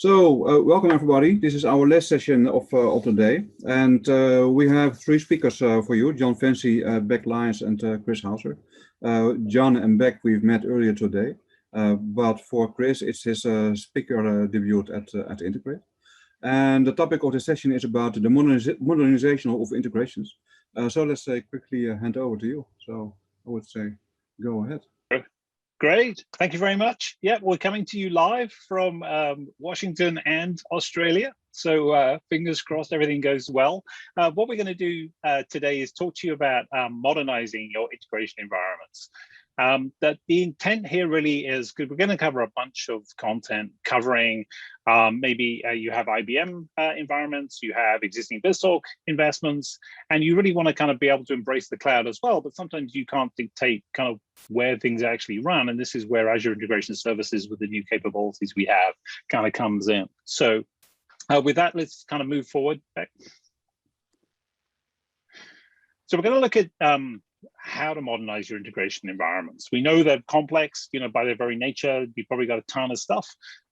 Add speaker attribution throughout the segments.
Speaker 1: Welcome everybody. This is our last session of today, and we have three speakers for you: Jon Fancey, Bec Leyons, and Chris Hauser. Jon and Bec we've met earlier today, but for Chris, it's his speaker debut at Integrate. And the topic of the session is about the modernization of integrations. So let's quickly hand over to you. So I would say, go ahead.
Speaker 2: Great, thank you very much. Yeah, we're coming to you live from Washington and Australia. So fingers crossed everything goes well. What we're going to do today is talk to you about modernizing your integration environments. That the intent here really is good. We're going to cover a bunch of content covering maybe you have IBM environments, you have existing BizTalk investments, and you really want to kind of be able to embrace the cloud as well. But sometimes you can't dictate kind of where things actually run. And this is where Azure Integration Services with the new capabilities we have kind of comes in. So with that, let's kind of move forward. So we're going to look at how to modernize your integration environments. We know they're complex, by their very nature. You've probably got a ton of stuff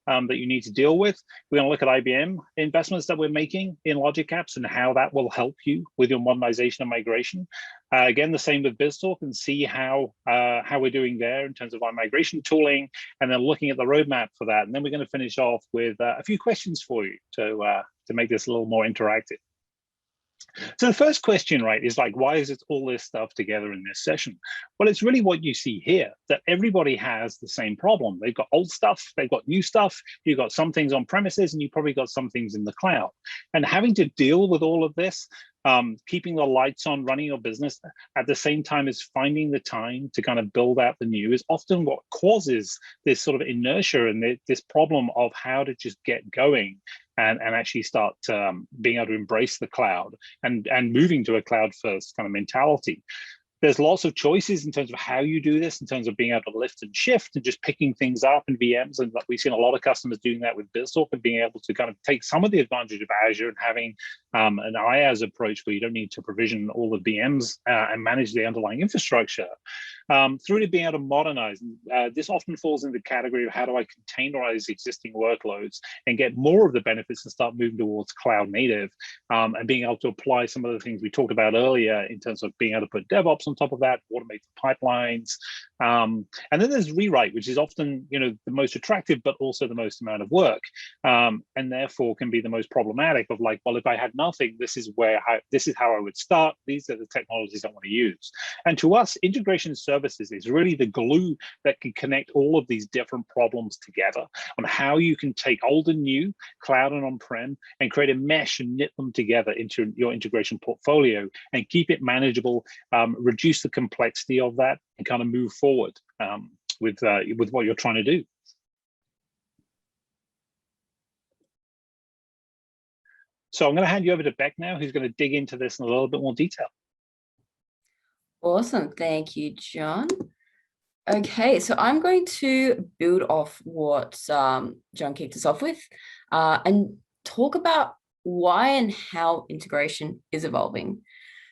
Speaker 2: that you need to deal with. We're going to look at IBM investments that we're making in Logic Apps and how that will help you with your modernization and migration. Again, the same with BizTalk, and see how we're doing there in terms of our migration tooling, and then looking at the roadmap for that. And then we're going to finish off with a few questions for you to make this a little more interactive. So the first question, right, is like, why is it all this stuff together in this session? Well, it's really what you see here, that everybody has the same problem. They've got old stuff, they've got new stuff, you've got some things on premises, and you've probably got some things in the cloud. And having to deal with all of this, keeping the lights on, running your business at the same time as finding the time to kind of build out the new is often what causes this sort of inertia and this problem of how to just get going and actually start being able to embrace the cloud and moving to a cloud first kind of mentality. There's lots of choices in terms of how you do this, in terms of being able to lift and shift and just picking things up in VMs. And we've seen a lot of customers doing that with BizTalk and being able to kind of take some of the advantage of Azure and having an IaaS approach where you don't need to provision all the VMs and manage the underlying infrastructure, through to being able to modernize. This often falls in the category of how do I containerize existing workloads and get more of the benefits and start moving towards cloud native, and being able to apply some of the things we talked about earlier in terms of being able to put DevOps on top of that, automate the pipelines. And then there's rewrite, which is often the most attractive, but also the most amount of work, and therefore can be the most problematic of like, well, if I had nothing, this is how I would start. These are the technologies I want to use. And to us, integration services is really the glue that can connect all of these different problems together on how you can take old and new, cloud and on-prem, and create a mesh and knit them together into your integration portfolio and keep it manageable, reduce the complexity of that, and kind of move forward with what you're trying to do. So I'm going to hand you over to Bec now, who's going to dig into this in a little bit more detail.
Speaker 3: Awesome. Thank you, Jon. Okay, so I'm going to build off what Jon kicked us off with and talk about why and how integration is evolving.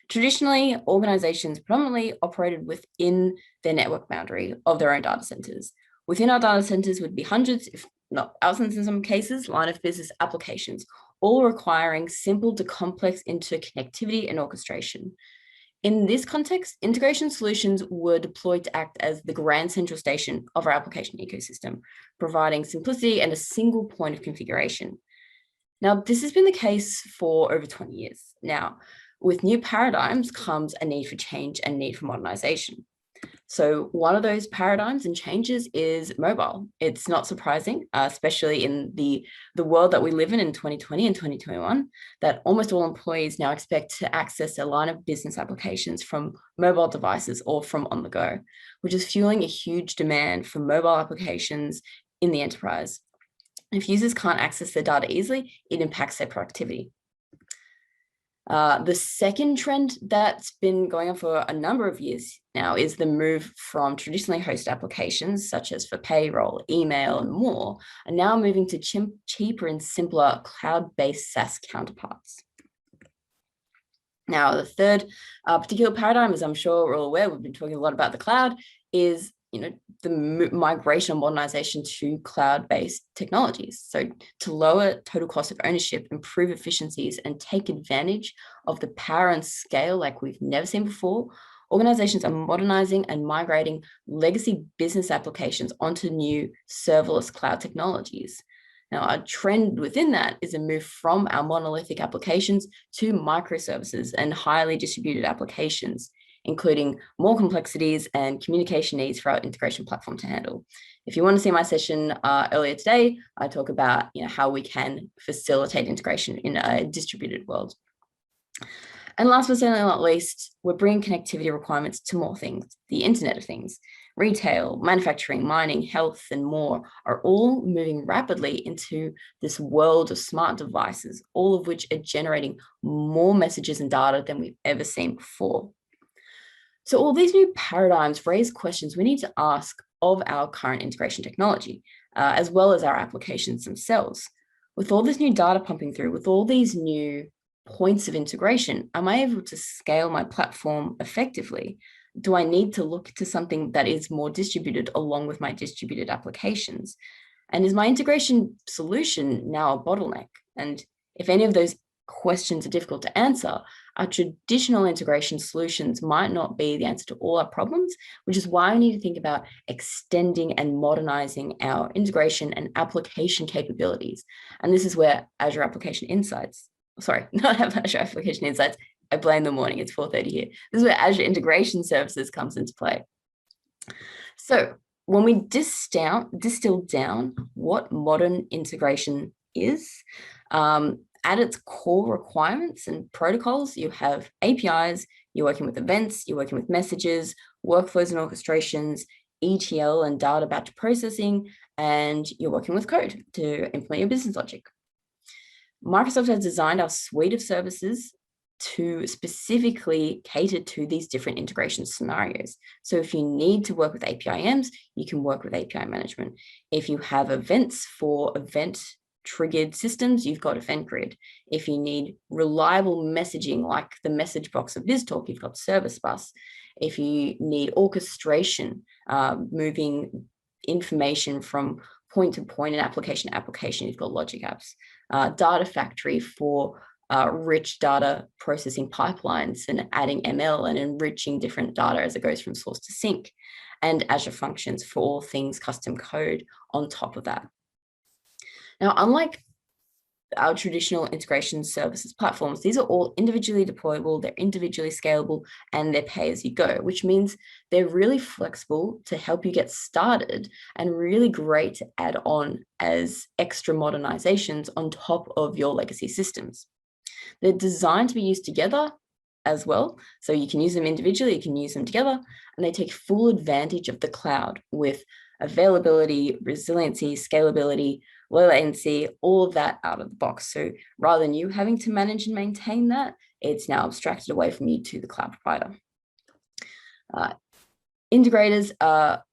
Speaker 3: Traditionally, organizations predominantly operated within their network boundary of their own data centers. Within our data centers would be hundreds, if not thousands in some cases, line of business applications, all requiring simple to complex interconnectivity and orchestration. In this context, integration solutions were deployed to act as the grand central station of our application ecosystem, providing simplicity and a single point of configuration. Now, this has been the case for over 20 years. Now, with new paradigms comes a need for change and need for modernization. So one of those paradigms and changes is mobile. It's not surprising, especially in the world that we live in 2020 and 2021, that almost all employees now expect to access a line of business applications from mobile devices or from on the go, which is fueling a huge demand for mobile applications in the enterprise. If users can't access their data easily, it impacts their productivity. The second trend that's been going on for a number of years now is the move from traditionally hosted applications, such as for payroll, email, and more, are now moving to cheaper and simpler cloud-based SaaS counterparts. Now, the third particular paradigm, as I'm sure we're all aware, we've been talking a lot about the cloud, is the migration or modernization to cloud-based technologies. So to lower total cost of ownership, improve efficiencies, and take advantage of the power and scale like we've never seen before, organizations are modernizing and migrating legacy business applications onto new serverless cloud technologies. Now, a trend within that is a move from our monolithic applications to microservices and highly distributed applications, including more complexities and communication needs for our integration platform to handle. If you want to see my session earlier today, I talk about how we can facilitate integration in a distributed world. And last but certainly not least, we're bringing connectivity requirements to more things. The Internet of Things, retail, manufacturing, mining, health, and more are all moving rapidly into this world of smart devices, all of which are generating more messages and data than we've ever seen before. So all these new paradigms raise questions we need to ask of our current integration technology, as well as our applications themselves. With all this new data pumping through, with all these new points of integration, am I able to scale my platform effectively? Do I need to look to something that is more distributed along with my distributed applications? And is my integration solution now a bottleneck? And if any of those questions are difficult to answer, our traditional integration solutions might not be the answer to all our problems, which is why we need to think about extending and modernizing our integration and application capabilities. And this is where Azure Application Insights, not Azure Application Insights, I blame the morning, it's 4:30 here. This is where Azure Integration Services comes into play. So when we distill down what modern integration is, at its core requirements and protocols, you have APIs, you're working with events, you're working with messages, workflows and orchestrations, ETL and data batch processing, and you're working with code to implement your business logic. Microsoft has designed our suite of services to specifically cater to these different integration scenarios. So if you need to work with APIMs, you can work with API management. If you have events for event triggered systems, you've got Event Grid. If you need reliable messaging like the message box of BizTalk, you've got Service Bus. If you need orchestration, moving information from point to point and application to application, you've got Logic Apps. Data Factory for rich data processing pipelines and adding ML and enriching different data as it goes from source to sink. And Azure Functions for all things custom code on top of that. Now, unlike our traditional integration services platforms, these are all individually deployable, they're individually scalable, and they're pay as you go, which means they're really flexible to help you get started and really great to add on as extra modernizations on top of your legacy systems. They're designed to be used together as well. So you can use them individually, you can use them together, and they take full advantage of the cloud with availability, resiliency, scalability, low latency, all of that out of the box. So rather than you having to manage and maintain that, it's now abstracted away from you to the cloud provider. Integrators are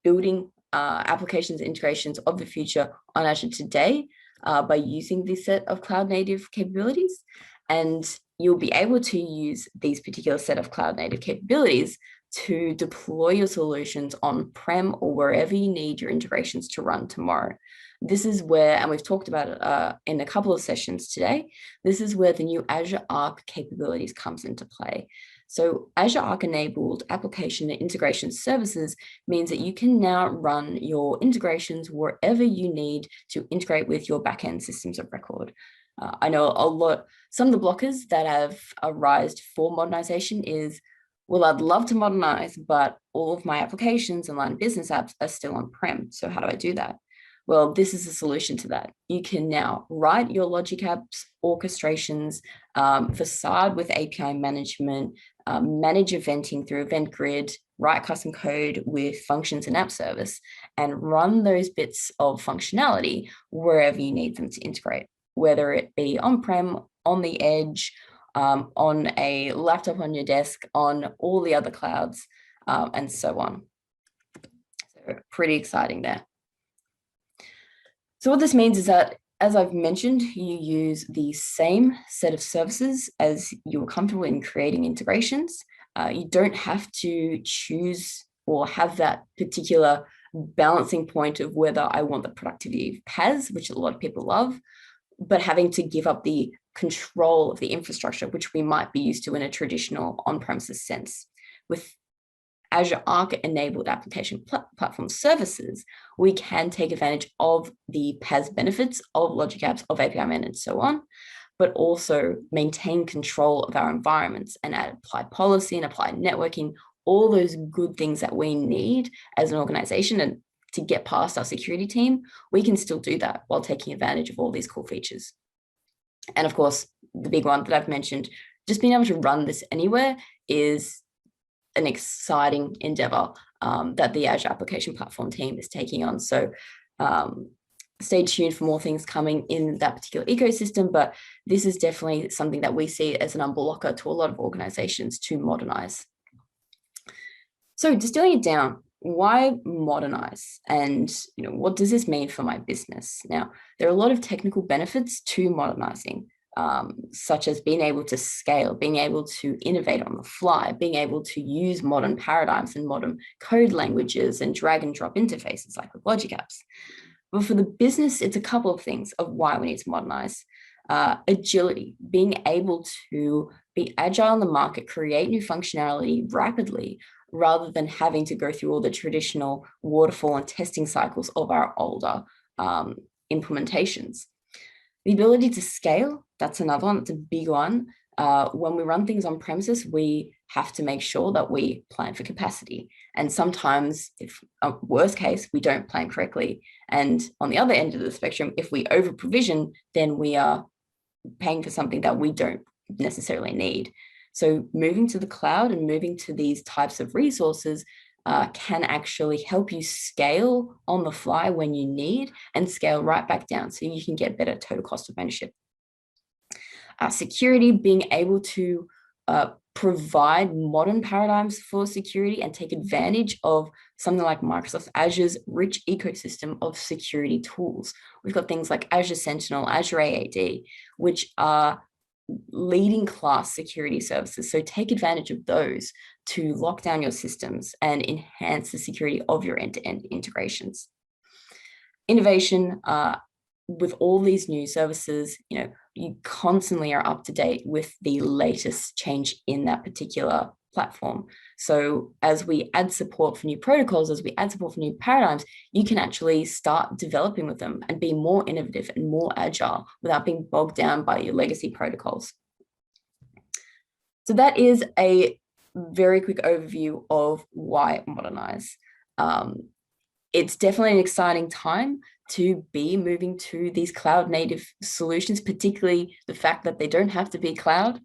Speaker 3: building applications and integrations of the future on Azure today by using this set of cloud native capabilities. And you'll be able to use these particular set of cloud native capabilities to deploy your solutions on-prem or wherever you need your integrations to run tomorrow. This is where, and we've talked about it in a couple of sessions today, this is where the new Azure Arc capabilities comes into play. So Azure Arc enabled application and integration services means that you can now run your integrations wherever you need to integrate with your backend systems of record. I know some of the blockers that have arisen for modernization is, well, I'd love to modernize, but all of my applications and line business apps are still on-prem. So how do I do that? Well, this is a solution to that. You can now write your Logic Apps, orchestrations, facade with API management, manage eventing through Event Grid, write custom code with functions and app service, and run those bits of functionality wherever you need them to integrate, whether it be on-prem, on the edge, on a laptop on your desk, on all the other clouds, and so on. So pretty exciting there. So what this means is that, as I've mentioned, you use the same set of services as you're comfortable in creating integrations. You don't have to choose or have that particular balancing point of whether I want the productivity of PaaS, which a lot of people love, but having to give up the control of the infrastructure, which we might be used to in a traditional on-premises sense. With Azure Arc enabled application platform services, we can take advantage of the PaaS benefits of Logic Apps, of API Man, and so on, but also maintain control of our environments and apply policy and apply networking, all those good things that we need as an organization. And to get past our security team, we can still do that while taking advantage of all these cool features. And of course, the big one that I've mentioned, just being able to run this anywhere is an exciting endeavor that the Azure Application Platform team is taking on. So stay tuned for more things coming in that particular ecosystem, but this is definitely something that we see as an unblocker to a lot of organizations to modernize. So distilling it down, why modernize? And what does this mean for my business? Now, there are a lot of technical benefits to modernizing, such as being able to scale, being able to innovate on the fly, being able to use modern paradigms and modern code languages and drag and drop interfaces like with Logic Apps. But for the business, it's a couple of things of why we need to modernize. Agility, being able to be agile in the market, create new functionality rapidly, rather than having to go through all the traditional waterfall and testing cycles of our older implementations. The ability to scale, that's another one, that's a big one. When we run things on premises, we have to make sure that we plan for capacity. And sometimes, if worst case, we don't plan correctly. And on the other end of the spectrum, if we over provision, then we are paying for something that we don't necessarily need. So moving to the cloud and moving to these types of resources can actually help you scale on the fly when you need and scale right back down so you can get better total cost of ownership. Security, being able to provide modern paradigms for security and take advantage of something like Microsoft Azure's rich ecosystem of security tools. We've got things like Azure Sentinel, Azure AAD, which are leading class security services. So take advantage of those to lock down your systems and enhance the security of your end-to-end integrations. Innovation, with all these new services, you constantly are up to date with the latest change in that particular platform. So as we add support for new protocols, as we add support for new paradigms, you can actually start developing with them and be more innovative and more agile without being bogged down by your legacy protocols. So that is a very quick overview of why modernize. It's definitely an exciting time to be moving to these cloud native solutions, particularly the fact that they don't have to be cloud.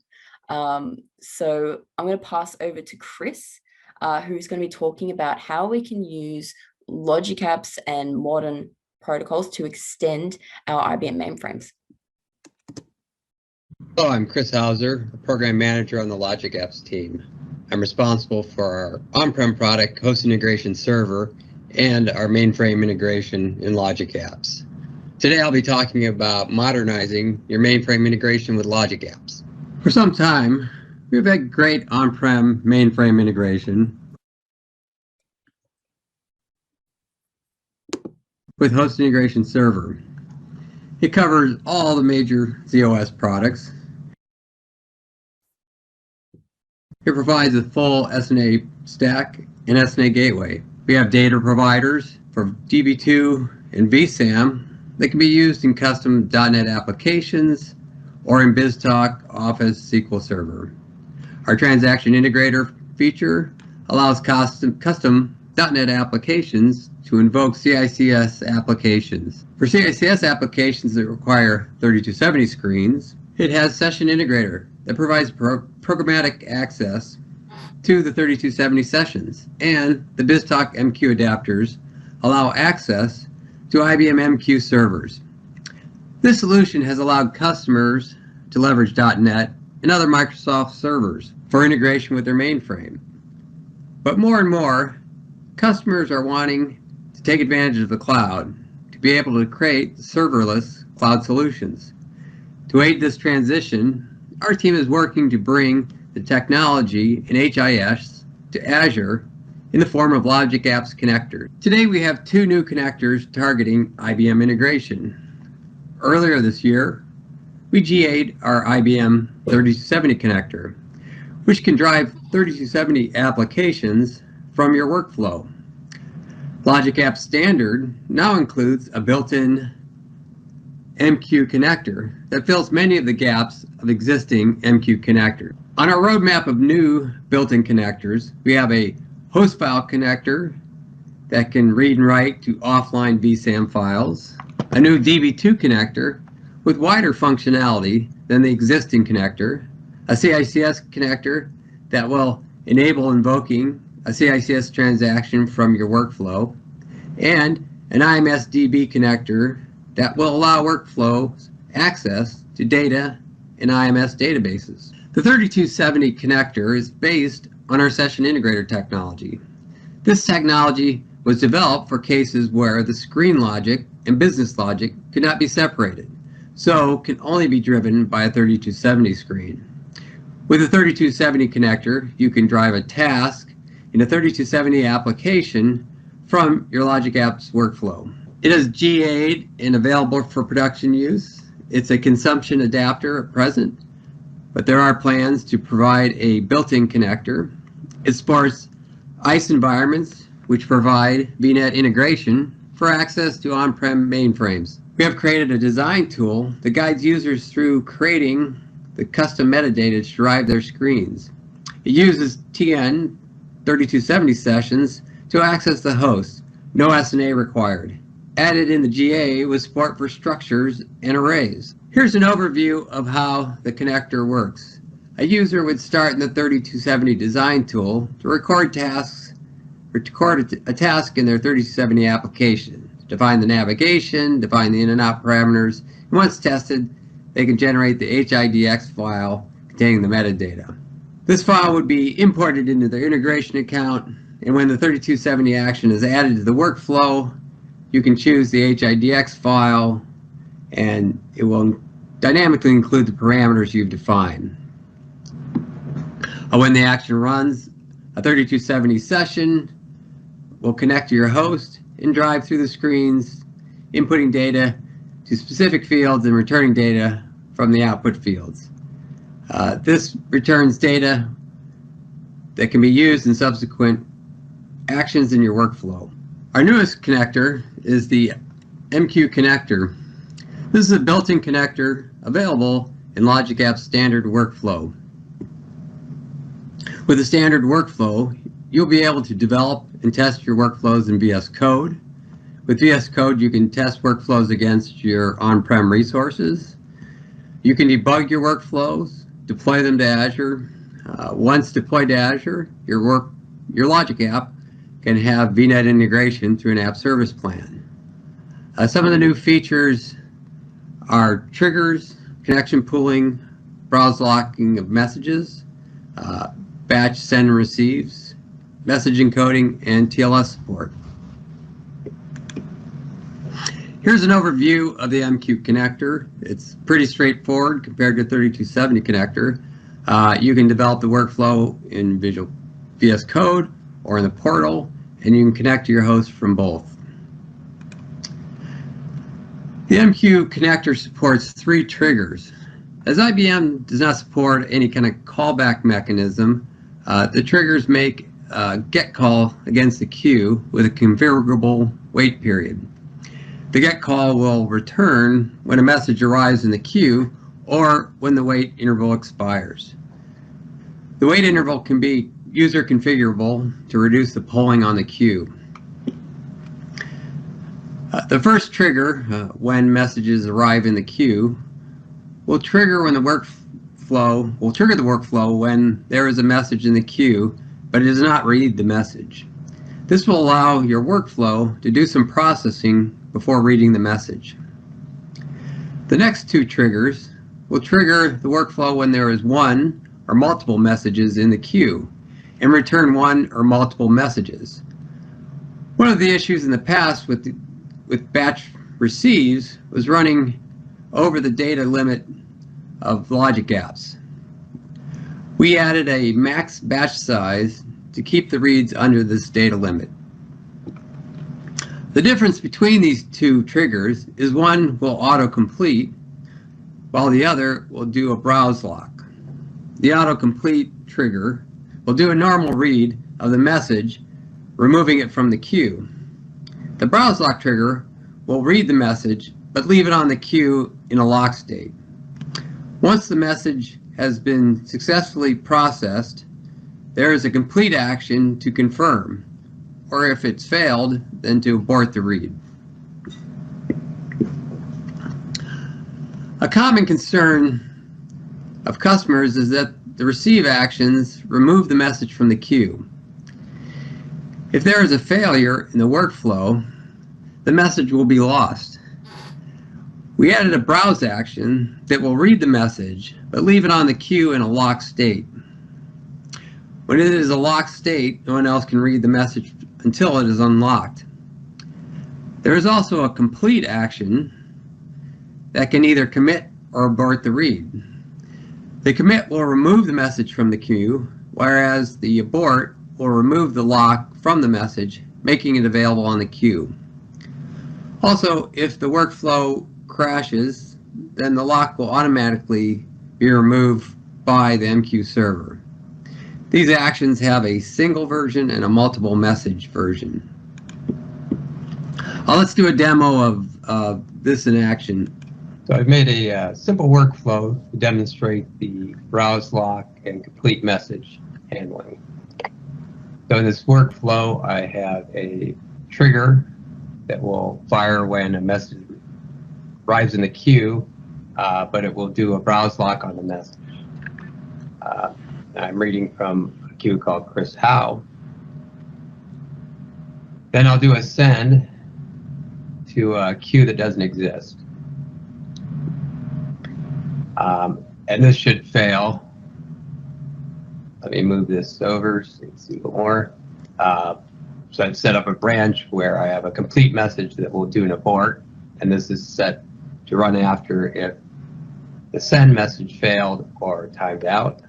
Speaker 3: So I'm going to pass over to Chris, who's going to be talking about how we can use Logic Apps and modern protocols to extend our IBM mainframes.
Speaker 4: Hello, I'm Chris Hauser, a program manager on the Logic Apps team. I'm responsible for our on-prem product, Host Integration Server, and our mainframe integration in Logic Apps. Today I'll be talking about modernizing your mainframe integration with Logic Apps. For some time, we've had great on-prem mainframe integration with Host Integration Server. It covers all the major ZOS products. It provides a full SNA stack and SNA gateway. We have data providers for DB2 and vSAM that can be used in custom .NET applications or in BizTalk Office SQL Server. Our transaction integrator feature allows custom .NET applications to invoke CICS applications. For CICS applications that require 3270 screens, it has Session Integrator that provides programmatic access to the 3270 sessions, and the BizTalk MQ adapters allow access to IBM MQ servers. This solution has allowed customers to leverage .NET and other Microsoft servers for integration with their mainframe. But more and more, customers are wanting to take advantage of the cloud to be able to create serverless cloud solutions. To aid this transition, our team is working to bring the technology in HIS to Azure in the form of Logic Apps connectors. Today we have 2 new connectors targeting IBM integration. Earlier this year, we GA'd our IBM 3270 connector, which can drive 3270 applications from your workflow. Logic Apps Standard now includes a built-in MQ connector that fills many of the gaps of existing MQ connectors. On our roadmap of new built-in connectors, we have a host file connector that can read and write to offline vSAM files, a new DB2 connector with wider functionality than the existing connector, a CICS connector that will enable invoking a CICS transaction from your workflow, and an IMS-DB connector that will allow workflows access to data in IMS databases. The 3270 connector is based on our session integrator technology. This technology was developed for cases where the screen logic and business logic could not be separated, so can only be driven by a 3270 screen. With a 3270 connector, you can drive a task in a 3270 application from your Logic Apps workflow. It is GA'd and available for production use. It's a consumption adapter at present, but there are plans to provide a built-in connector. It supports ICE environments, which provide VNet integration for access to on-prem mainframes. We have created a design tool that guides users through creating the custom metadata to drive their screens. It uses TN 3270 sessions to access the host, no SNA required. Added in the GA with support for structures and arrays. Here's an overview of how the connector works. A user would start in the 3270 design tool to record tasks or to record a task in their 3270 application. Define the navigation, define the in and out parameters, and once tested, they can generate the HIDX file containing the metadata. This file would be imported into their integration account, and when the 3270 action is added to the workflow, you can choose the HIDX file and it will dynamically include the parameters you've defined. When the action runs, a 3270 session will connect to your host and drive through the screens, inputting data to specific fields and returning data from the output fields. This returns data that can be used in subsequent actions in your workflow. Our newest connector is the MQ connector. This is a built-in connector available in Logic Apps Standard Workflow. With a standard workflow, you'll be able to develop and test your workflows in VS Code. With VS Code, you can test workflows against your on-prem resources. You can debug your workflows, deploy them to Azure. Once deployed to Azure, your Logic app can have VNet integration through an app service plan. Some of the new features are triggers, connection pooling, browse locking of messages, batch send and receives, message encoding, and TLS support. Here's an overview of the MQ connector. It's pretty straightforward compared to 3270 connector. You can develop the workflow in VS Code or in the portal, and you can connect to your host from both. The MQ connector supports 3 triggers. As IBM does not support any kind of callback mechanism, the triggers make a GET call against the queue with a configurable wait period. The GET call will return when a message arrives in the queue or when the wait interval expires. The wait interval can be user configurable to reduce the polling on the queue. The first trigger, when messages arrive in the queue, will trigger the workflow when there is a message in the queue, but it does not read the message. This will allow your workflow to do some processing before reading the message. The next 2 triggers will trigger the workflow when there is one or multiple messages in the queue and return one or multiple messages. One of the issues in the past with batch receives was running over the data limit of Logic Apps. We added a max batch size to keep the reads under this data limit. The difference between these two triggers is one will autocomplete, while the other will do a browse lock. The autocomplete trigger will do a normal read of the message, removing it from the queue. The browse lock trigger will read the message, but leave it on the queue in a lock state. Once the message has been successfully processed, there is a complete action to confirm, or if it's failed, then to abort the read. A common concern of customers is that the receive actions remove the message from the queue. If there is a failure in the workflow, the message will be lost. We added a browse action that will read the message, but leave it on the queue in a locked state. When it is a locked state, no one else can read the message until it is unlocked. There is also a complete action that can either commit or abort the read. The commit will remove the message from the queue, whereas the abort will remove the lock from the message, making it available on the queue. Also, if the workflow crashes, then the lock will automatically be removed by the MQ server. These actions have a single version and a multiple message version. Let's do a demo of this in action.
Speaker 5: So I've made a simple workflow to demonstrate the browse lock and complete message handling. So in this workflow, I have a trigger that will fire when a message arrives in the queue, but it will do a browse lock on the message. I'm reading from a queue called Chris Howe. Then I'll do a send to a queue that doesn't exist. And this should fail. Let me move this over so you can see more. So I've set up a branch where I have a complete message that will do an abort, and this is set to run after if the send message failed or timed out.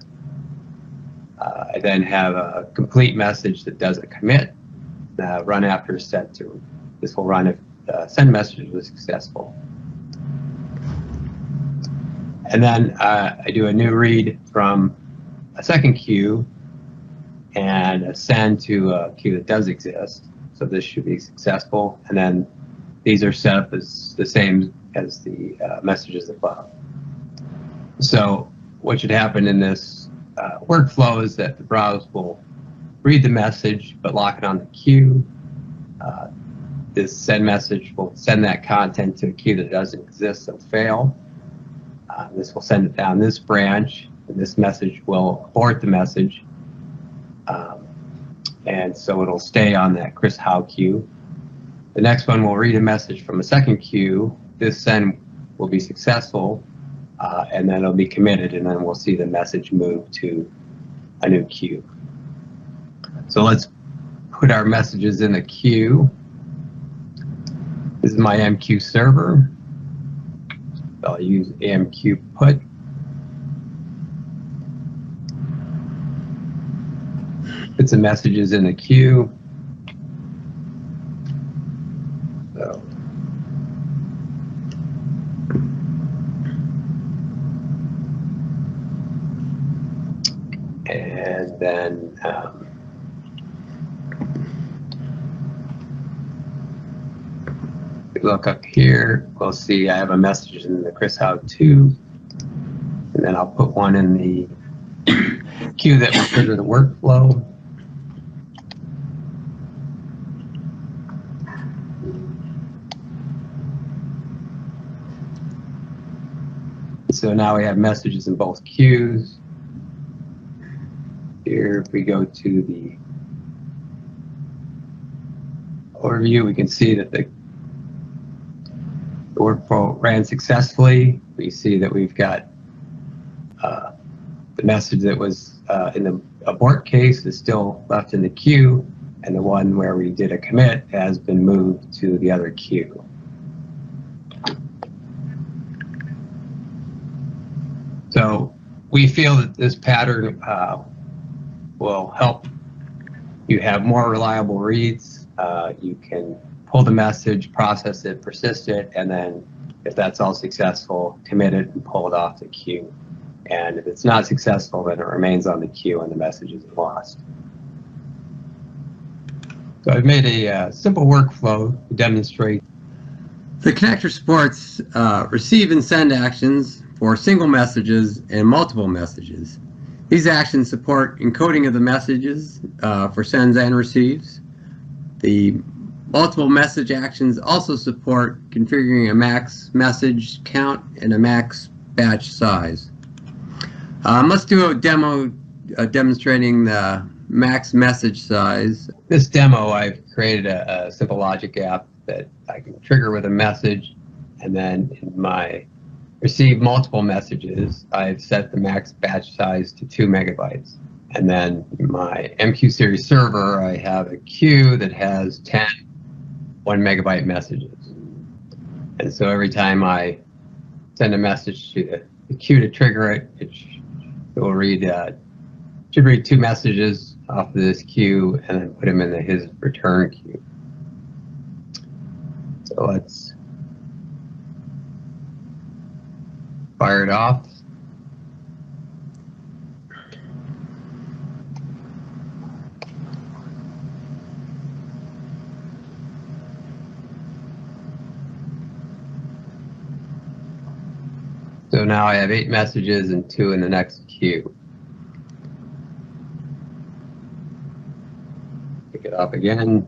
Speaker 5: I then have a complete message that does a commit, run after set to. This will run if the send message was successful. And then I do a new read from a second queue and a send to a queue that does exist. So this should be successful. And then these are set up as the same as the messages above. So what should happen in this workflow is that the browse will read the message but lock it on the queue. This send message will send that content to a queue that doesn't exist, so fail. This will send it down this branch, and this message will abort the message. And so it'll stay on that Chris Howe queue. The next one will read a message from a second queue. This send will be successful, and then it'll be committed, and then we'll see the message move to a new queue. So let's put our messages in a queue. This is my MQ server. I'll use AMQ put. Put some messages in the queue. So. And then look up here, we'll see I have a message in the Chris Howe 2, and then I'll put one in the queue that will trigger the workflow. So now we have messages in both queues. Here, if we go to the overview, we can see that the workflow ran successfully. We see that we've got the message that was in the abort case is still left in the queue, and the one where we did a commit has been moved to the other queue. So we feel that this pattern will help you have more reliable reads. You can pull the message, process it, persist it, and then if that's all successful, commit it and pull it off the queue. And if it's not successful, then it remains on the queue and the message is lost. So I've made a simple workflow to demonstrate.
Speaker 4: The connector supports receive and send actions for single messages and multiple messages. These actions support encoding of the messages for sends and receives. The multiple message actions also support configuring a max message count and a max batch size. Let's do a demo demonstrating the max message size.
Speaker 5: This demo, I've created a simple logic app that I can trigger with a message, and then in my receive multiple messages, I've set the max batch size to 2 megabytes. And then my MQ series server, I have a queue that has 10 1 megabyte messages. And so every time I send a message to the queue to trigger it, it will read, should read 2 messages off of this queue and then put them in his return queue. So let's fire it off. So now I have 8 messages and 2 in the next queue. Pick it up again.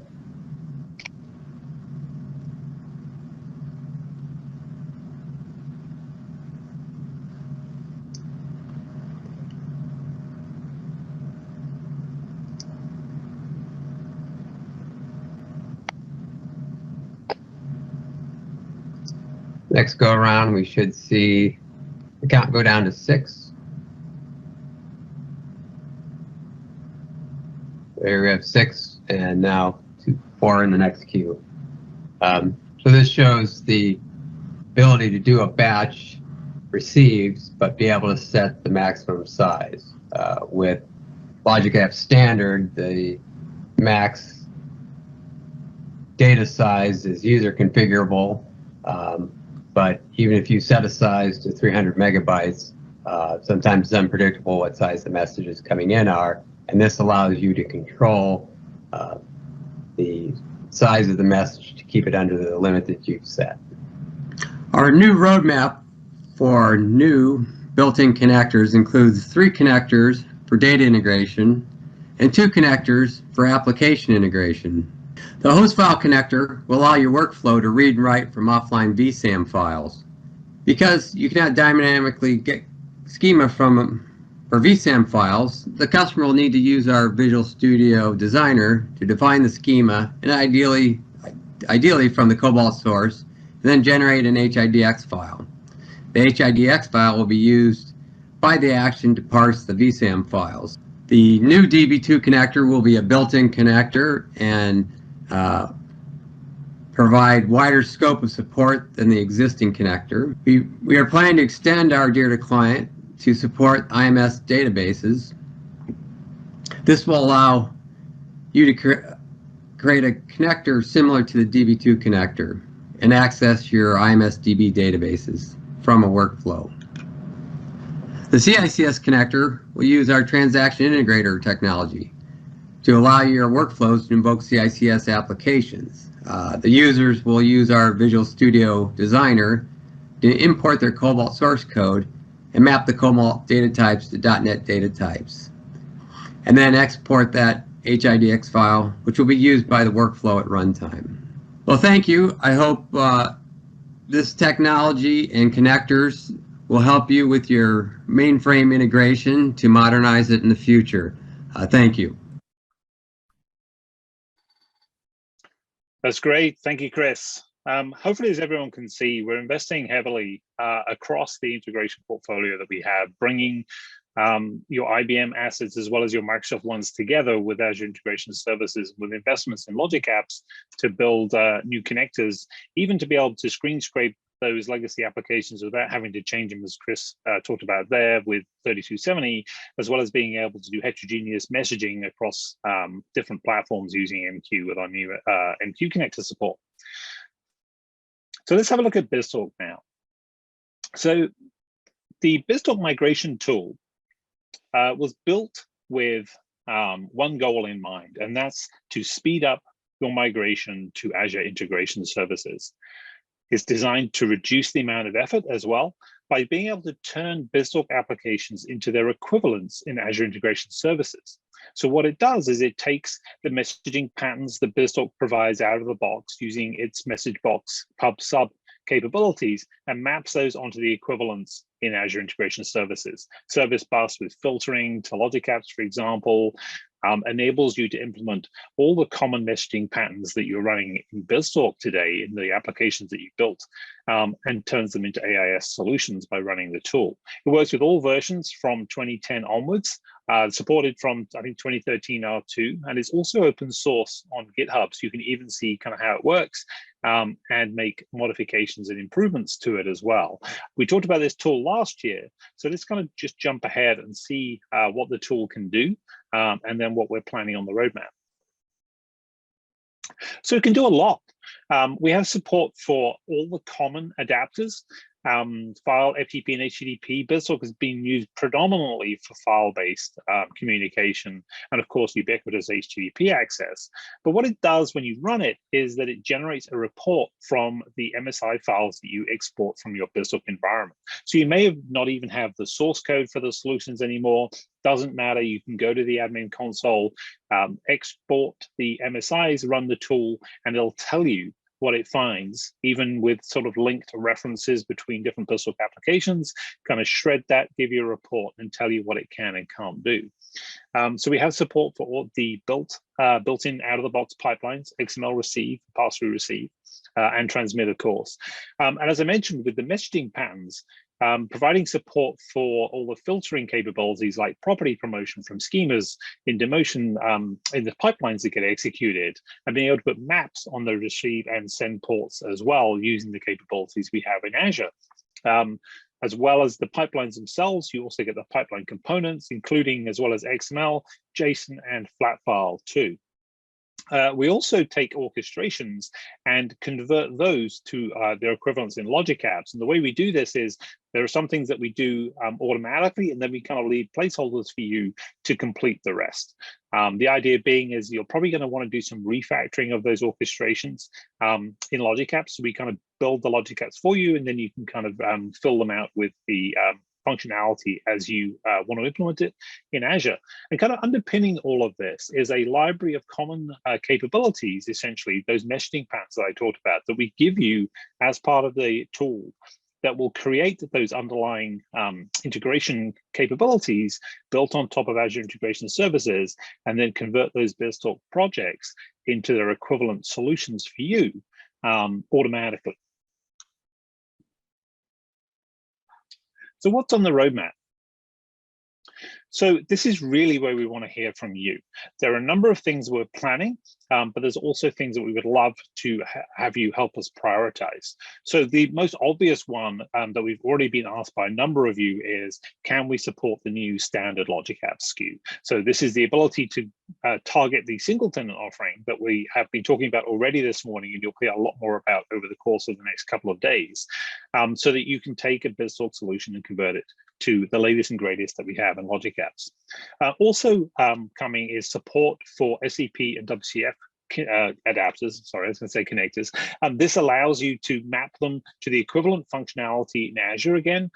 Speaker 5: Next go around, we should see the count go down to 6. There we have 6, and now 4 in the next queue. So this shows the ability to do a batch receives, but be able to set the maximum size. With Logic App Standard, the max data size is user configurable. But even if you set a size to 300 megabytes, sometimes it's unpredictable what size the messages coming in are, and this allows you to control the size of the message to keep it under the limit that you've set.
Speaker 4: Our new roadmap for new built-in connectors includes 3 connectors for data integration and 2 connectors for application integration. The host file connector will allow your workflow to read and write from offline vSAM files. Because you cannot dynamically get schema from or vSAM files, the customer will need to use our Visual Studio Designer to define the schema and ideally from the Cobalt source, and then generate an HIDX file. The HIDX file will be used by the action to parse the vSAM files. The new DB2 connector will be a built-in connector and provide wider scope of support than the existing connector. We are planning to extend our Data Client to support IMS databases. This will allow you to create a connector similar to the DB2 connector and access your IMS DB databases from a workflow. The CICS connector will use our transaction integrator technology to allow your workflows to invoke CICS applications. The users will use our Visual Studio Designer to import their Cobalt source code and map the Cobalt data types to .NET data types, and then export that HIDX file, which will be used by the workflow at runtime. Well, thank you. I hope this technology and connectors will help you with your mainframe integration to modernize it in the future. Thank you.
Speaker 2: That's great. Thank you, Chris. Hopefully, as everyone can see, we're investing heavily across the integration portfolio that we have, bringing your IBM assets as well as your Microsoft ones together with Azure Integration Services, with investments in Logic Apps to build new connectors, even to be able to screen scrape those legacy applications without having to change them, as Chris talked about there with 3270, as well as being able to do heterogeneous messaging across different platforms using MQ with our new MQ connector support. So let's have a look at BizTalk now. So the BizTalk migration tool was built with one goal in mind, and that's to speed up your migration to Azure integration services. It's designed to reduce the amount of effort as well by being able to turn BizTalk applications into their equivalents in Azure integration services. So what it does is it takes the messaging patterns that BizTalk provides out of the box using its message box pub sub capabilities and maps those onto the equivalents in Azure integration services. Service bus with filtering to logic apps, for example, enables you to implement all the common messaging patterns that you're running in BizTalk today in the applications that you built, and turns them into AIS solutions by running the tool. It works with all versions from 2010 onwards, supported from, I think, 2013 R2, and it's also open source on GitHub, so you can even see kind of how it works and make modifications and improvements to it as well. We talked about this tool last year, so let's kind of just jump ahead and see what the tool can do, and then what we're planning on the roadmap. So it can do a lot. We have support for all the common adapters, file, FTP, and HTTP. BizTalk has been used predominantly for file-based communication, and of course, ubiquitous HTTP access. But what it does when you run it is that it generates a report from the MSI files that you export from your BizTalk environment. So you may not even have the source code for the solutions anymore. Doesn't matter. You can go to the admin console, export the MSIs, run the tool, and it'll tell you what it finds, even with sort of linked references between different BizTalk applications, kind of shred that, give you a report, and tell you what it can and can't do. So we have support for all the built-in out-of-the-box pipelines, XML receive, pass-through receive, and transmit, of course. And as I mentioned, with the messaging patterns, providing support for all the filtering capabilities like property promotion from schemas in demotion in the pipelines that get executed, and being able to put maps on the receive and send ports as well using the capabilities we have in Azure. As well as the pipelines themselves, you also get the pipeline components, including as well as XML, JSON, and flat file too. We also take orchestrations and convert those to their equivalents in logic apps. And the way we do this is there are some things that we do automatically, and then we kind of leave placeholders for you to complete the rest. The idea being is you're probably going to want to do some refactoring of those orchestrations in logic apps. So we kind of build the logic apps for you, and then you can kind of fill them out with the functionality as you want to implement it in Azure. And kind of underpinning all of this is a library of common capabilities, essentially, those messaging patterns that I talked about, that we give you as part of the tool that will create those underlying integration capabilities built on top of Azure integration services, and then convert those BizTalk projects into their equivalent solutions for you automatically. So what's on the roadmap? So this is really where we want to hear from you. There are a number of things we're planning, but there's also things that we would love to have you help us prioritize. So the most obvious one that we've already been asked by a number of you is, can we support the new standard logic app SKU? So this is the ability to target the single tenant offering that we have been talking about already this morning, and you'll hear a lot more about over the course of the next couple of days, so that you can take a BizTalk solution and convert it to the latest and greatest that we have in logic apps. Also coming is support for SCP and WCF adapters, sorry, I was going to say connectors. This allows you to map them to the equivalent functionality in Azure again.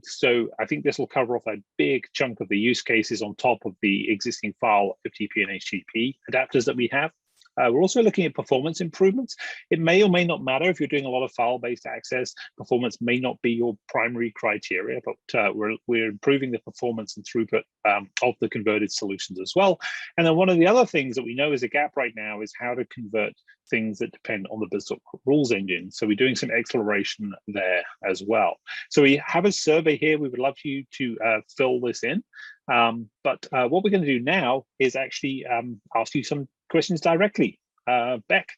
Speaker 2: So I think this will cover off a big chunk of the use cases on top of the existing file, FTP and HTTP adapters that we have. We're also looking at performance improvements. It may or may not matter if you're doing a lot of file-based access. Performance may not be your primary criteria, but we're improving the performance and throughput of the converted solutions as well. And then one of the other things that we know is a gap right now is how to convert things that depend on the BizTalk rules engine. So we're doing some exploration there as well. So we have a survey here. We would love for you to fill this in. But what we're going to do now is actually ask you some questions directly. Bec,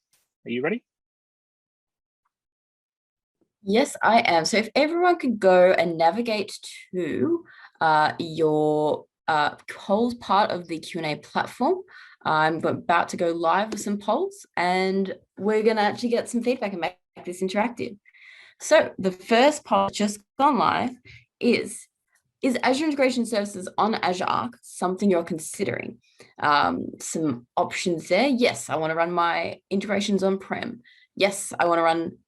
Speaker 2: are you ready?
Speaker 3: Yes, I am. So if everyone could go and navigate to your polls part of the Q&A platform. I'm about to go live with some polls, and we're going to actually get some feedback and make this interactive. So the first poll just gone live is Azure Integration Services on Azure Arc something you're considering? Some options there. Yes, I want to run my integrations on-prem. Yes, I want to run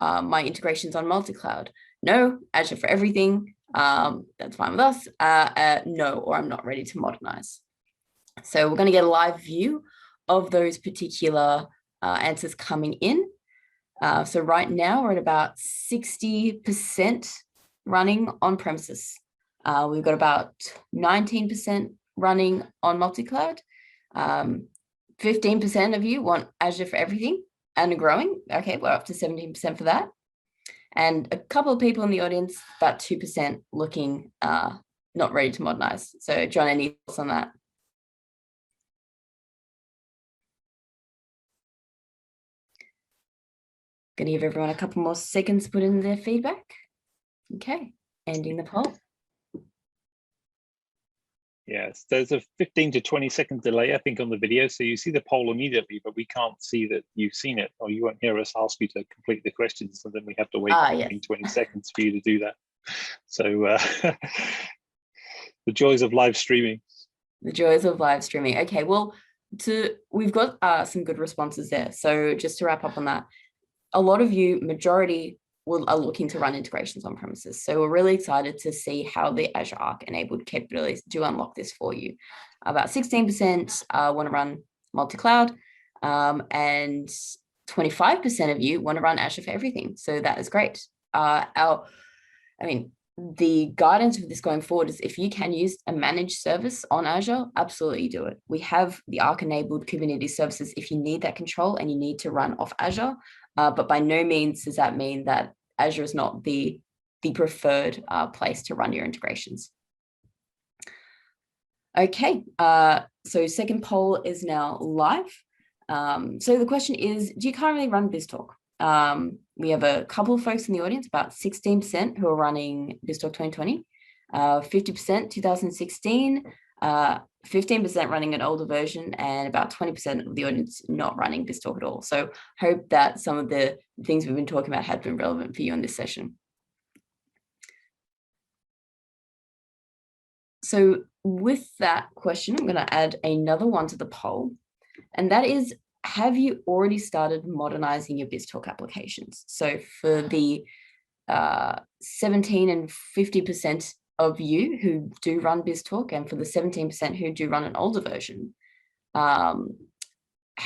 Speaker 3: my integrations on multi-cloud. No, Azure for everything. That's fine with us. No, or I'm not ready to modernize. So we're going to get a live view of those particular answers coming in. So right now we're at about 60% running on premises. We've got about 19% running on multi-cloud. 15% of you want Azure for everything and are growing. Okay, we're up to 17% for that. And a couple of people in the audience, about 2% looking not ready to modernize. So John, any thoughts on that? Going to give everyone a couple more seconds to put in their feedback. Okay, ending the poll.
Speaker 2: Yes, there's a 15 to 20-second delay, I think, on the video. So you see the poll immediately, but we can't see that you've seen it, or you won't hear us ask you to complete the questions. So then we have to wait 15, 20 seconds for you to do that. So the joys of live streaming. The joys of live streaming. Okay, well, we've got some good responses there. So just to wrap up on that, a lot of you, majority, are looking to run integrations on premises. So we're really excited to see how the Azure Arc enabled capabilities do unlock this for you. About 16% want to run multi-cloud, and 25% of you want to run Azure for everything. So that is great. The guidance for this going forward is if you can use a managed service on Azure, absolutely do it. We have the Arc-enabled Kubernetes services if you need that control and you need to run off Azure. But by no means does that mean that Azure is not the preferred place to run your integrations. Okay, so second poll is now live. So the question is, do you currently run BizTalk? We have a couple of folks in the audience, about 16% who are running BizTalk 2020, 50% 2016, 15% running an older version, and about 20% of the audience not running BizTalk at all. So hope that some of the things we've been talking about have been relevant for you in this session. So with that question, I'm going to add another one to the poll, and that is, have you already started modernizing your BizTalk applications? So for the 17 and 50% of you who do run BizTalk, and for the 17% who do run an older version, have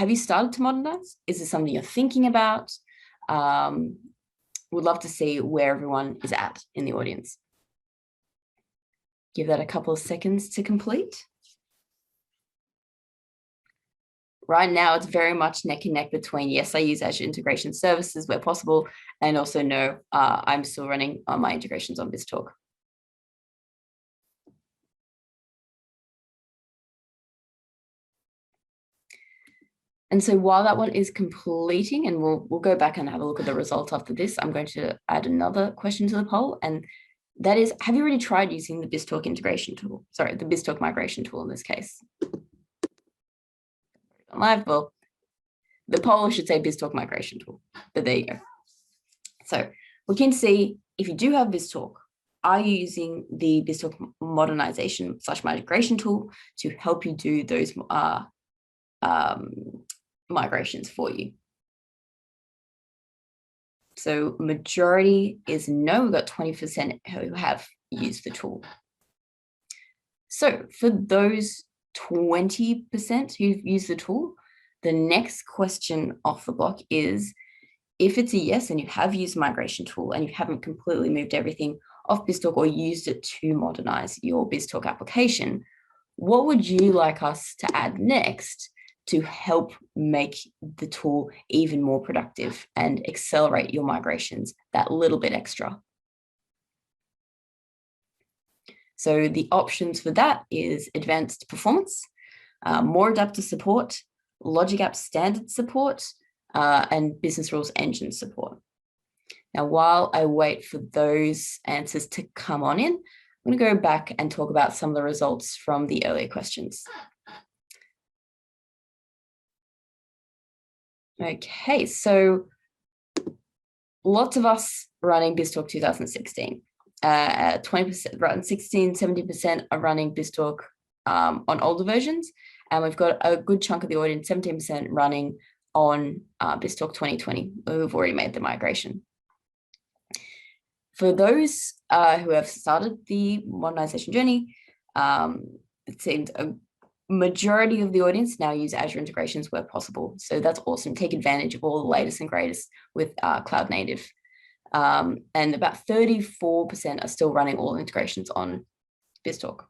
Speaker 2: you started to modernize? Is this something you're thinking about? Would love to see where everyone is at in the audience. Give that a couple of seconds to complete. Right now, it's very much neck and neck between, yes, I use Azure Integration Services where possible, and also no, I'm still running my integrations on BizTalk. And so while that one is completing, and we'll go back and have a look at the results after this, I'm going to add another question to the poll, and that is, have you already tried using the BizTalk integration tool? Sorry, the BizTalk migration tool in this case. Live, well, the poll should say BizTalk migration tool, but there you go. So we can see if you do have BizTalk, are you using the BizTalk modernization / migration tool to help you do those migrations for you? So majority is no, we've got 20% who have used the tool. So for those 20% who've used the tool, the next question off the block is, if it's a yes and you have used migration tool and you haven't completely moved everything off BizTalk or used it to modernize your BizTalk application, what would you like us to add next to help make the tool even more productive and accelerate your migrations that little bit extra? So the options for that is advanced performance, more adaptive support, Logic App standard support, and business rules engine support.
Speaker 3: Now, while I wait for those answers to come on in, I'm going to go back and talk about some of the results from the earlier questions. Okay, so lots of us running BizTalk 2016. 20%, around 16, 70% are running BizTalk on older versions. And we've got a good chunk of the audience, 17% running on BizTalk 2020, who've already made the migration. For those who have started the modernization journey, it seems a majority of the audience now use Azure integrations where possible. So that's awesome. Take advantage of all the latest and greatest with cloud native. And about 34% are still running all integrations on BizTalk.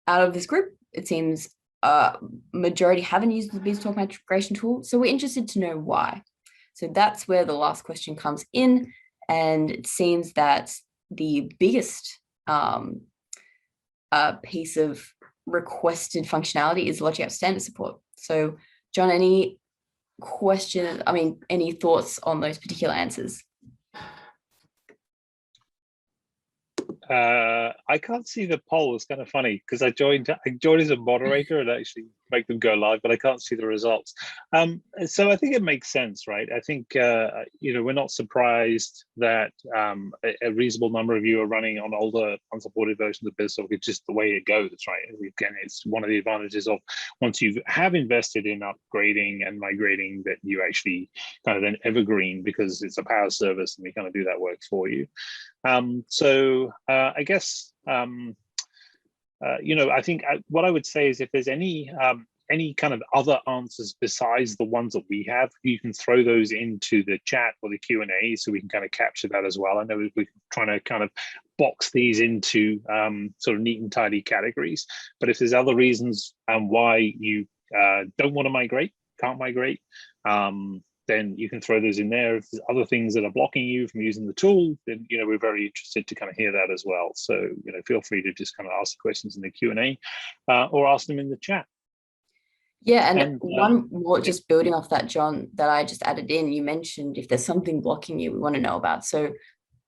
Speaker 3: Out of this group, it seems majority haven't used the BizTalk migration tool. So we're interested to know why. So that's where the last question comes in. And it seems that the biggest piece of requested functionality is Logic App standard support. So John, any questions, any thoughts on those particular answers?
Speaker 2: I can't see the poll. It's kind of funny because I joined as a moderator and actually make them go live, but I can't see the results. So I think it makes sense, right? I think we're not surprised that a reasonable number of you are running on older unsupported versions of BizTalk. It's just the way it goes, right? Again, it's one of the advantages of once you have invested in upgrading and migrating that you actually kind of then evergreen because it's a power service and we kind of do that work for you. I guess, I think what I would say is if there's any kind of other answers besides the ones that we have, you can throw those into the chat or the Q&A so we can kind of capture that as well. I know we're trying to kind of box these into sort of neat and tidy categories, but if there's other reasons why you don't want to migrate, can't migrate, then you can throw those in there. If there's other things that are blocking you from using the tool, then we're very interested to kind of hear that as well. So feel free to just kind of ask the questions in the Q&A or ask them in the chat.
Speaker 3: Yeah, and one more, just building off that, John, that I just added in, you mentioned if there's something blocking you, we want to know about. So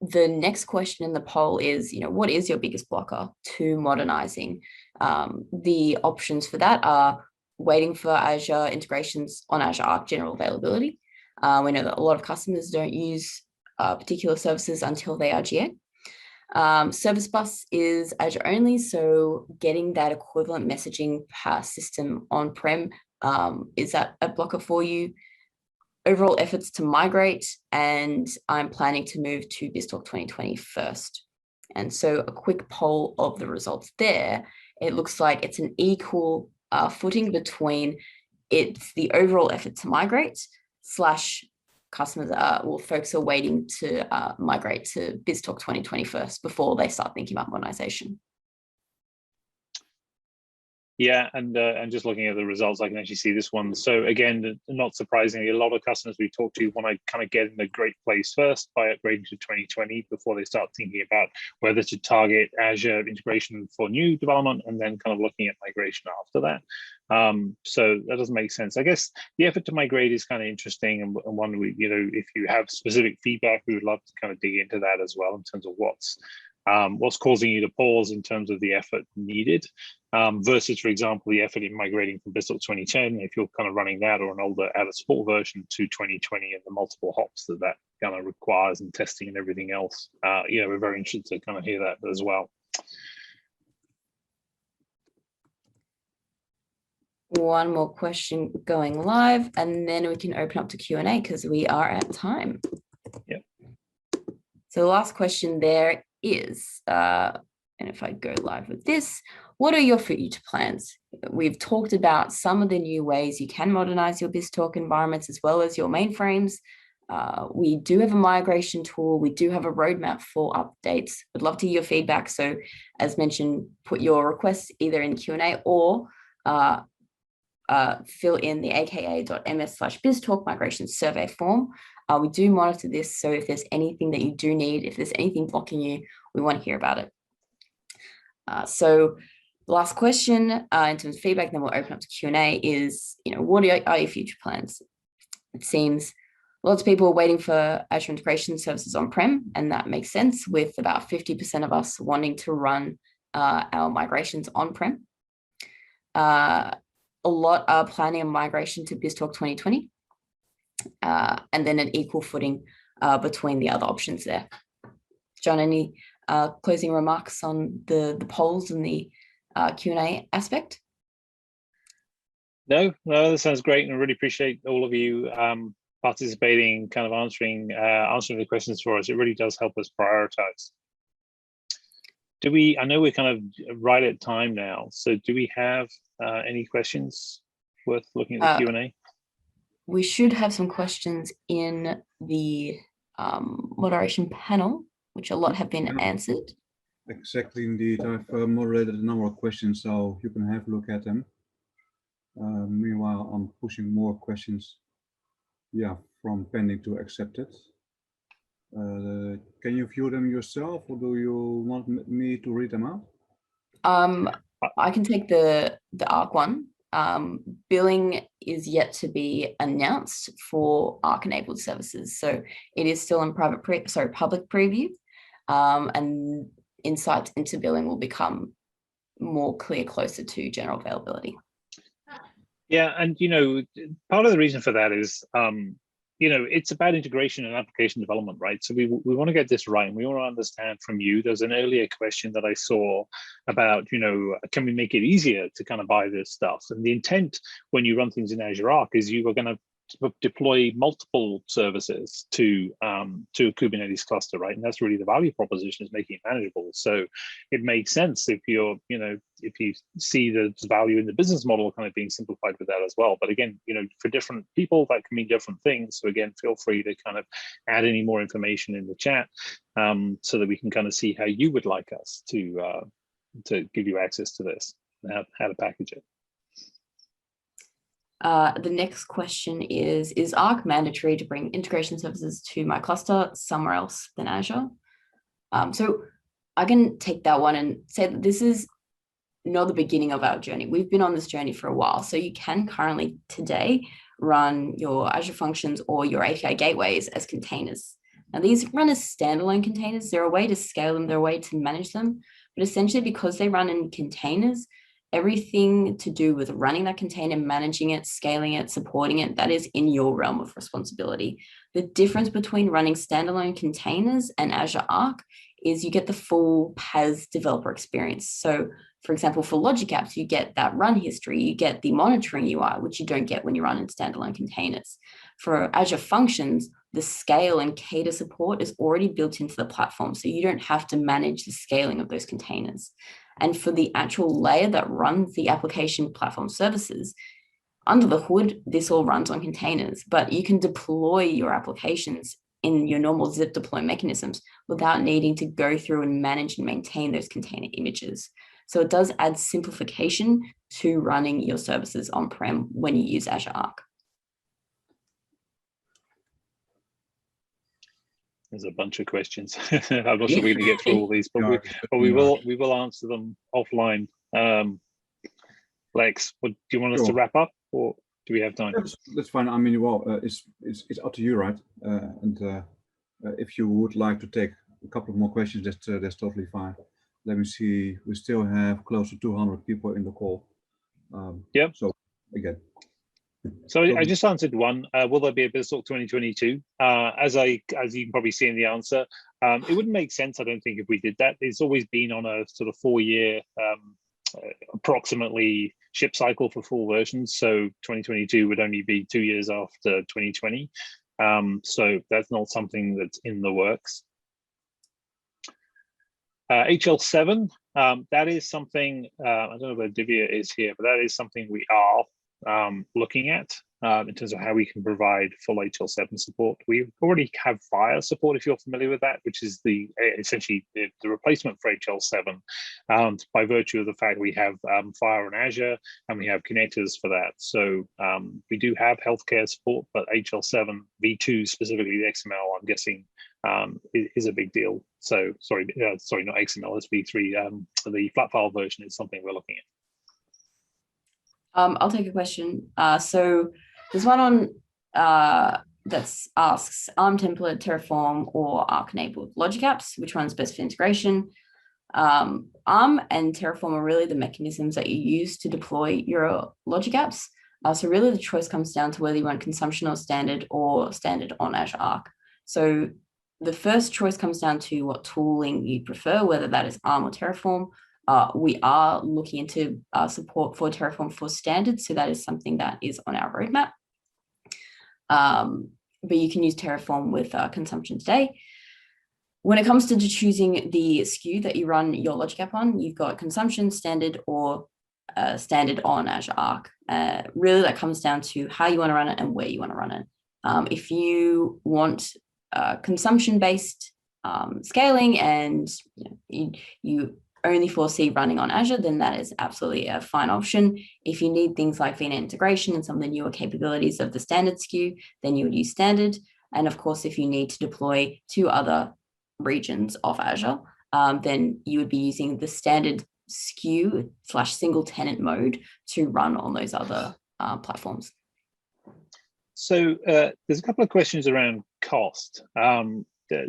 Speaker 3: the next question in the poll is, what is your biggest blocker to modernizing? The options for that are waiting for Azure integrations on Azure Arc general availability. We know that a lot of customers don't use particular services until they are GA. Service Bus is Azure only, so getting that equivalent messaging per system on-prem, is that a blocker for you? Overall efforts to migrate, and I'm planning to move to BizTalk 2020 first. And so a quick poll of the results there, it looks like it's an equal footing between it's the overall effort to migrate / customers folks are waiting to migrate to BizTalk 2020 first before they start thinking about modernization.
Speaker 2: Yeah, and just looking at the results, I can actually see this one. So again, not surprisingly, a lot of customers we talk to want to kind of get in a great place first by upgrading to 2020 before they start thinking about whether to target Azure integration for new development and then kind of looking at migration after that. So that doesn't make sense. I guess the effort to migrate is kind of interesting, and one if you have specific feedback, we would love to kind of dig into that as well in terms of what's causing you to pause in terms of the effort needed versus, for example, the effort in migrating from BizTalk 2010, if you're kind of running that or an older out of support version to 2020 and the multiple hops that kind of requires and testing and everything else. We're very interested to kind of hear that as well.
Speaker 3: One more question going live, and then we can open up to Q&A because we are at time.
Speaker 2: Yep.
Speaker 3: So the last question there is, and if I go live with this, what are your future plans? We've talked about some of the new ways you can modernize your BizTalk environments as well as your mainframes. We do have a migration tool. We do have a roadmap for updates. I'd love to hear your feedback. So as mentioned, put your requests either in Q&A or fill in the aka.ms/BizTalk migration survey form. We do monitor this, so if there's anything that you do need, if there's anything blocking you, we want to hear about it. So last question in terms of feedback, then we'll open up to Q&A is, what are your future plans? It seems Lots of people are waiting for Azure integration services on-prem, and that makes sense with about 50% of us wanting to run our migrations on-prem. A lot are planning a migration to BizTalk 2020, and then an equal footing between the other options there. John, any closing remarks on the polls and the Q&A aspect?
Speaker 2: No, that sounds great, and I really appreciate all of you participating, kind of answering the questions for us. It really does help us prioritize. I know we're kind of right at time now, so do we have any questions worth looking at the Q&A?
Speaker 3: We should have some questions in the moderation panel, which a lot have been answered.
Speaker 1: Exactly, indeed. I've moderated a number of questions, so you can have a look at them. Meanwhile, I'm pushing more questions, from pending to accepted. Can you view them yourself, or do you want me to read them out?
Speaker 3: I can take the ARC one. Billing is yet to be announced for ARC enabled services, so it is still in public preview, and insights into billing will become more clear closer to general availability.
Speaker 2: Yeah, and part of the reason for that is it's about integration and application development, right? So we want to get this right, and we want to understand from you. There's an earlier question that I saw about, can we make it easier to kind of buy this stuff? And the intent when you run things in Azure Arc is you are going to deploy multiple services to a Kubernetes cluster, right? And that's really the value proposition, is making it manageable. So it makes sense if if you see the value in the business model kind of being simplified with that as well. But again, for different people, that can mean different things. So again, feel free to kind of add any more information in the chat so that we can kind of see how you would like us to give you access to this and how to package it.
Speaker 3: The next question is Arc mandatory to bring integration services to my cluster somewhere else than Azure? So I can take that one and say that this is not the beginning of our journey. We've been on this journey for a while. So you can currently today run your Azure functions or your API gateways as containers. Now these run as standalone containers. They're a way to scale them, they're a way to manage them. But essentially, because they run in containers, everything to do with running that container, managing it, scaling it, supporting it, that is in your realm of responsibility. The difference between running standalone containers and Azure Arc is you get the full PaaS developer experience. So for example, for Logic Apps, you get that run history, you get the monitoring UI, which you don't get when you run in standalone containers. For Azure Functions, the scale and Kata support is already built into the platform, so you don't have to manage the scaling of those containers. And for the actual layer that runs the application platform services, under the hood, this all runs on containers, but you can deploy your applications in your normal zip deploy mechanisms without needing to go through and manage and maintain those container images. So it does add simplification to running your services on-prem when you use Azure Arc.
Speaker 2: There's a bunch of questions. I'm not sure we're going to get through all these, but we will answer them offline. Lex, do you want us to wrap up, or do we have time?
Speaker 1: That's fine. I mean, well, it's up to you, right? If you would like to take a couple of more questions, that's totally fine. Let me see. We still have close to 200 people in the call.
Speaker 2: Yep.
Speaker 1: So again.
Speaker 2: So I just answered one. Will there be a BizTalk 2022? As you can probably see in the answer, it wouldn't make sense, I don't think, if we did that. It's always been on a sort of 4-year, approximately ship cycle for full versions. So 2022 would only be 2 years after 2020. So that's not something that's in the works. HL7, that is something, I don't know where Divya is here, but that is something we are looking at in terms of how we can provide full HL7 support. We already have Fire support, if you're familiar with that, which is essentially the replacement for HL7 by virtue of the fact we have Fire on Azure and we have connectors for that. So we do have healthcare support, but HL7 V2, specifically the XML, I'm guessing is a big deal. So sorry, not XML, it's V3. The flat file version is something we're looking at. I'll
Speaker 3: take a question. So there's one on asks ARM template, Terraform, or Arc-enabled logic apps, which one's best for integration? ARM and Terraform are really the mechanisms that you use to deploy your logic apps. So really the choice comes down to whether you want consumption or standard on Azure Arc. So the first choice comes down to what tooling you prefer, whether that is ARM or Terraform. We are looking into support for Terraform for standard, so that is something that is on our roadmap. But you can use Terraform with consumption today. When it comes to choosing the SKU that you run your logic app on, you've got consumption, standard, or standard on Azure Arc. Really, that comes down to how you want to run it and where you want to run it. If you want consumption-based scaling and you only foresee running on Azure, then that is absolutely a fine option. If you need things like VNet integration and some of the newer capabilities of the standard SKU, then you would use standard. And of course, if you need to deploy to other regions of Azure, then you would be using the standard SKU / single tenant mode to run on those other platforms.
Speaker 2: So there's a couple of questions around cost.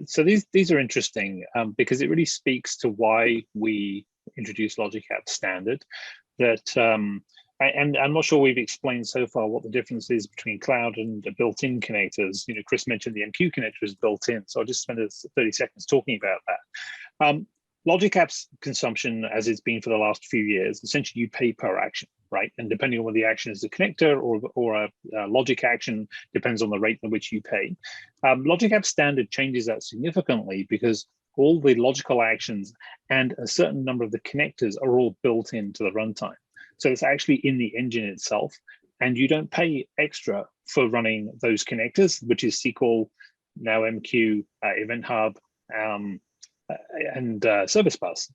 Speaker 2: So these are interesting because it really speaks to why we introduced Logic App Standard. That and I'm not sure we've explained so far what the difference is between cloud and the built-in connectors. You know, Chris mentioned the MQ connector is built in, so I'll just spend 30 seconds talking about that. Logic Apps consumption, as it's been for the last few years, essentially you pay per action, right? And depending on whether the action is a connector or a logic action, depends on the rate at which you pay. Logic App Standard changes that significantly because all the logical actions and a certain number of the connectors are all built into the runtime. So it's actually in the engine itself, and you don't pay extra for running those connectors, which is SQL, now MQ, Event Hub, and Service Bus.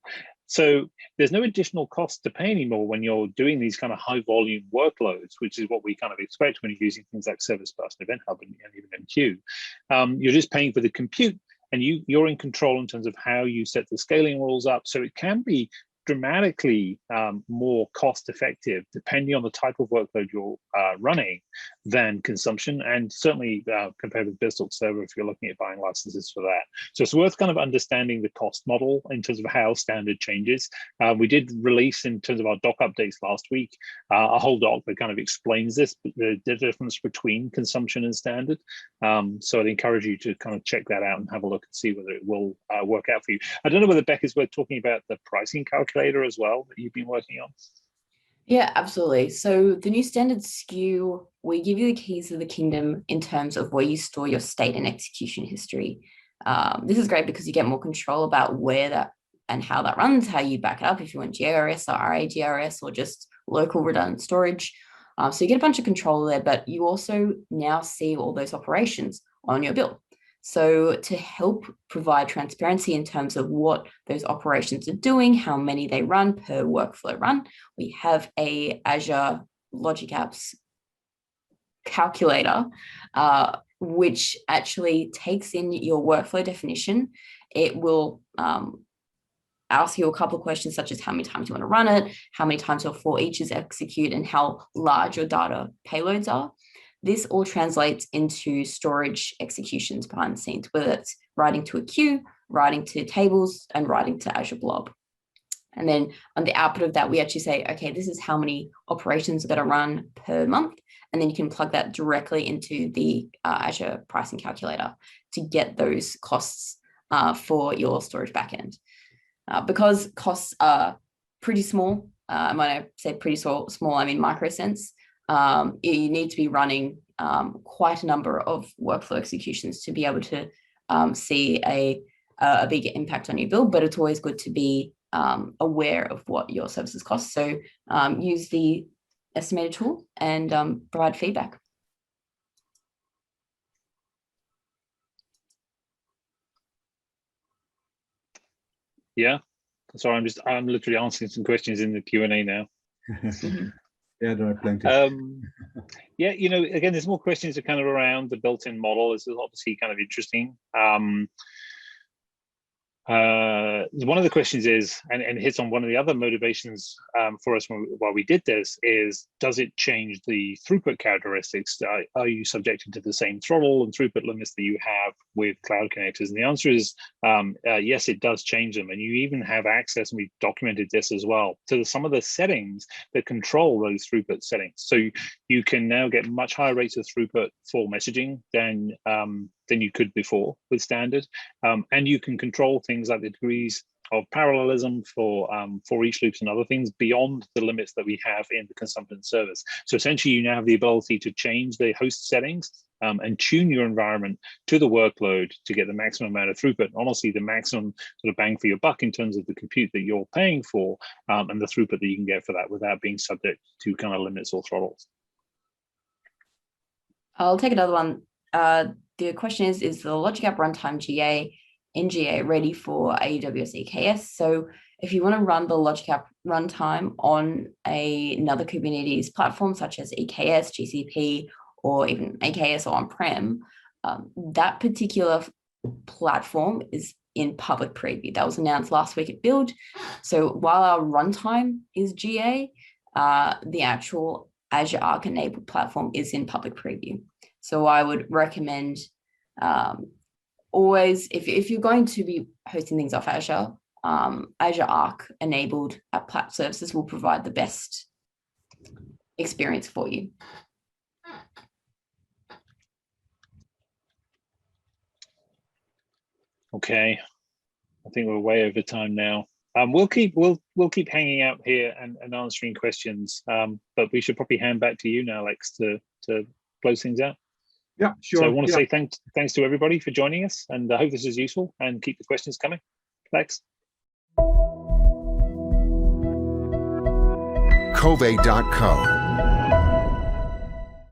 Speaker 2: So there's no additional cost to pay anymore when you're doing these kind of high volume workloads, which is what we kind of expect when you're using things like Service Bus and Event Hub and even MQ. You're just paying for the compute, and you're in control in terms of how you set the scaling rules up. So it can be dramatically more cost effective depending on the type of workload you're running than consumption, and certainly compared with BizTalk Server if you're looking at buying licenses for that. So it's worth kind of understanding the cost model in terms of how standard changes. We did release in terms of our doc updates last week a whole doc that kind of explains this, the difference between consumption and standard. So I'd encourage you to kind of check that out and have a look and see whether it will work out for you. I don't know whether Bec is worth talking about the pricing calculator as well that you've been working on.
Speaker 3: Yeah, absolutely. So the new standard SKU, we give you the keys of the kingdom in terms of where you store your state and execution history. This is great because you get more control about where that and how that runs, how you back it up if you want GRS or RAGRS or just local redundant storage. So you get a bunch of control there, but you also now see all those operations on your build. So to help provide transparency in terms of what those operations are doing, how many they run per workflow run, we have a Azure Logic Apps calculator, which actually takes in your workflow definition. It will ask you a couple of questions such as how many times you want to run it, how many times your for each is execute, and how large your data payloads are. This all translates into storage executions behind the scenes, whether it's writing to a queue, writing to tables, and writing to Azure Blob. And then on the output of that, we actually say, okay, this is how many operations are going to run per month. And then you can plug that directly into the Azure pricing calculator to get those costs for your storage backend. Because costs are pretty small, when I say pretty small, I mean micro cents, you need to be running quite a number of workflow executions to be able to see a bigger impact on your build, but it's always good to be aware of what your services cost. So use the estimated tool and provide feedback.
Speaker 2: Yeah, sorry, I'm literally answering some questions in the Q&A now.
Speaker 1: Yeah, there are plenty.
Speaker 2: Yeah, you know, again, there's more questions that kind of around the built-in model. This is obviously kind of interesting. One of the questions is, and hits on one of the other motivations for us while we did this, is does it change the throughput characteristics? Are you subjected to the same throttle and throughput limits that you have with cloud connectors? And the answer is yes, it does change them. And you even have access, and we've documented this as well, to some of the settings that control those throughput settings. So you can now get much higher rates of throughput for messaging than you could before with standard, and you can control things like the degrees of parallelism for each loops and other things beyond the limits that we have in the consumption service. So essentially, you now have the ability to change the host settings and tune your environment to the workload to get the maximum amount of throughput. Honestly, the maximum sort of bang for your buck in terms of the compute that you're paying for and the throughput that you can get for that without being subject to kind of limits or throttles.
Speaker 3: I'll take another one. The question is the Logic App Runtime GA in GA ready for AWS EKS? So if you want to run the Logic App Runtime on another Kubernetes platform, such as EKS, GCP, or even AKS or on-prem, that particular platform is in public preview. That was announced last week at Build. So while our runtime is GA, the actual Azure Arc enabled platform is in public preview. So I would recommend always, if you're going to be hosting things off Azure, Azure Arc enabled app services will provide the best experience for you.
Speaker 2: Okay, I think we're way over time now. We'll keep hanging out here and answering questions, but we should probably hand back to you now, Alex, to close things out.
Speaker 1: Yeah, sure.
Speaker 2: So I want to say thanks to everybody for joining us, and I hope this is useful, and keep the questions coming. Thanks.
Speaker 6: Covey.co